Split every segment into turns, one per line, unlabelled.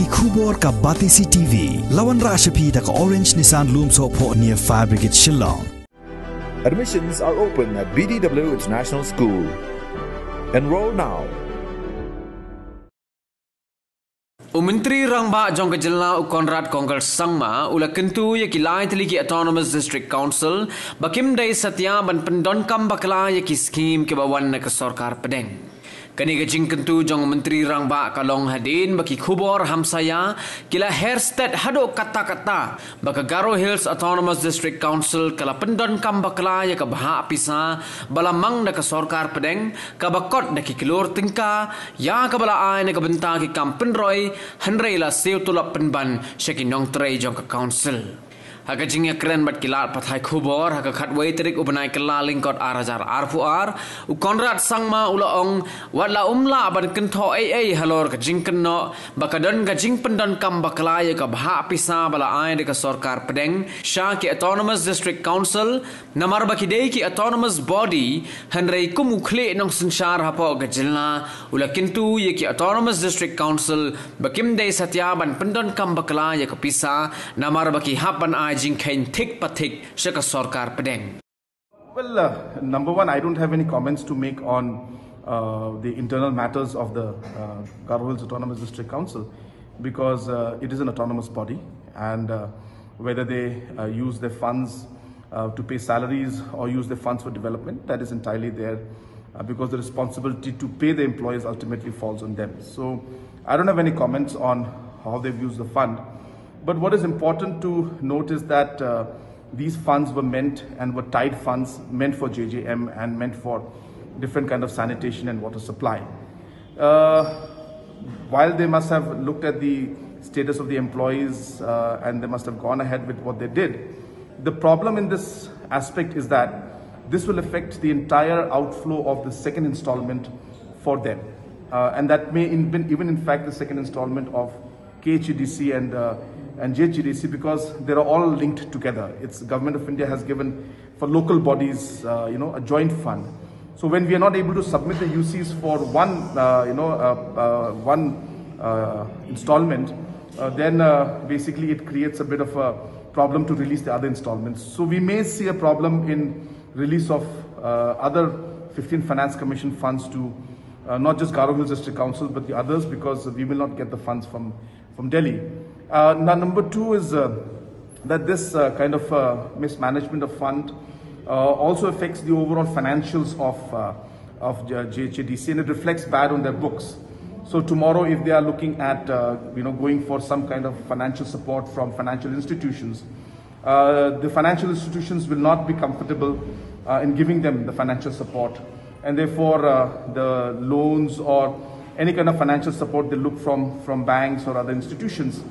baki khubor ka Batisi TV. Lawan Rashapi da ka Orange Nissan Loom so po near Fire Brigade Shillong.
Admissions are open at BDW International School. Enroll now.
Menteri Rangba jong kejelna Conrad Sangma ula kentu ya kilai teliki Autonomous District Council bakim dai satya ban Pyndonkam Bakla ya ki Skhim ke bawan ke Sorkar Pdeng. Kani gajing kentu jong Menteri Rangba kalong hadin baki khubor hamsaya kila Hairstead hado kata-kata baka Garo Hills Autonomous District Council kala Pyndonkam Bakla ya ka baha pisa balamang na ka Sorkar Pdeng ka bakot na ki kilor tingka ya ka bala ay na ka benta ki Kampenroy Henry la sew tulap penban syaki nong tray jong ka council. Haka jingya keren bat kilat pathai khubor haka khatway terik ubanai kala lingkot arajar arfuar u Conrad Sangma ulaong watla umla ban kentho ai halor ka jingkenno bakadon ka jing Pyndonkam Bakla ya ka bha pisa bala ai de ka Sorkar Pdeng sha ki Autonomous District Council namar baki dei ki autonomous body Henry kumukhle nong sanchar hapo ka jilna ula kintu ye ki Autonomous District Council bakim dei satya ban Pyndonkam Bakla ya ka pisa namar baki hapan ai
Well, number one, I don't have any comments to make on the internal matters of the Garo Hills Autonomous District Council because it is an autonomous body, and whether they use their funds to pay salaries or use their funds for development, that is entirely there because the responsibility to pay the employees ultimately falls on them. So I don't have any comments on how they've used the fund. But what is important to note is that these funds were meant and were tied funds meant for JJM and meant for different kind of sanitation and water supply. While they must have looked at the status of the employees and they must have gone ahead with what they did, the problem in this aspect is that this will affect the entire outflow of the second installment for them. And that may even in fact the second installment of KHEDC and JHEDC because they are all linked together. It's Government of India has given for local bodies, a joint fund. So when we are not able to submit the UCs for one installment, then basically it creates a bit of a problem to release the other installments. So we may see a problem in release of other 15 Finance Commission funds to not just Garo Hills District Council but the others because we will not get the funds from Delhi. Now, number two is that this kind of mismanagement of fund also affects the overall financials of JHEDC and it reflects bad on their books. So tomorrow, if they are looking at going for some kind of financial support from financial institutions, the financial institutions will not be comfortable in giving them the financial support, and therefore the loans or any kind of financial support they look from banks or other institutions,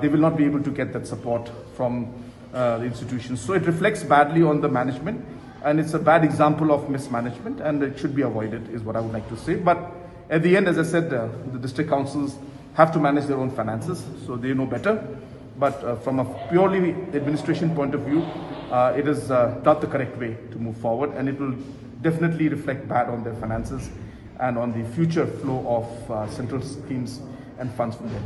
they will not be able to get that support from the institutions. So it reflects badly on the management and it's a bad example of mismanagement and it should be avoided is what I would like to say. But at the end, as I said, the district councils have to manage their own finances, so they know better. But from a purely administration point of view, it is not the correct way to move forward and it will definitely reflect bad on their finances and on the future flow of central schemes and funds from them.